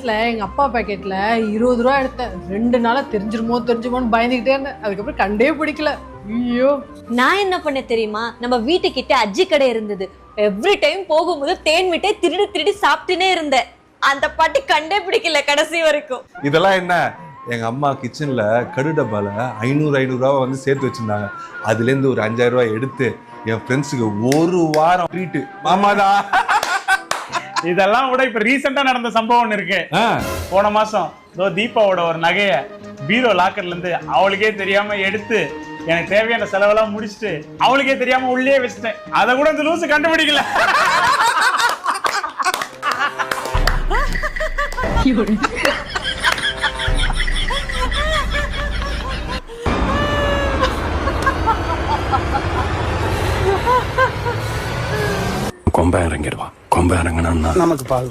நேரத்துல எங்க அப்பா பாக்கெட்ல 20 ரூபா எடுத்தேன். 2 நாளா தெரிஞ்சிருமோன்னு பயந்துகிட்டே இருந்தேன். அதுக்கப்புறம் கண்டே பிடிக்கல. ஐயோ, நான் என்ன பண்ண தெரியுமா, நம்ம வீட்டுக்கிட்ட அஜி கடை இருந்தது. எவ்ரி டைம் போகும்போது தேன் மிட்டாய் திருடி திருடி சாப்பிட்டுனே இருந்தேன். அந்த பாட்டி கண்டே பிடிக்கல கடைசி வரைக்கும். இதெல்லாம் என்ன, எங்க அம்மா கிச்சன்ல கடு டப்பால 500 ரூபா வந்து சேர்த்து வச்சிருந்தாங்க. அதுல இருந்து ஒரு 5000 ரூபாய் எடுத்து என் ஃப்ரெண்ட்ஸுக்கு ஒரு வாரம் ட்ரீட். மாமாதா இதெல்லாம் கூட இப்ப ரீசெண்டா நடந்த சம்பவம் ஒண்ணு இருக்கு. போன மாசம் தீபாவோட ஒரு நகைய பீரோ லாக்கர்ல இருந்து அவளுக்கே தெரியாம எடுத்து எனக்கு தேவையான செலவெல்லாம் முடிச்சுட்டு அவளுக்கே தெரியாம உள்ளே வச்சுட்டேன். அதை கூட இந்த லூசு கண்டுபிடிக்கல. கொம்ப இறங்கிடுவா. கொம்ப இறங்கினா நமக்கு பால்.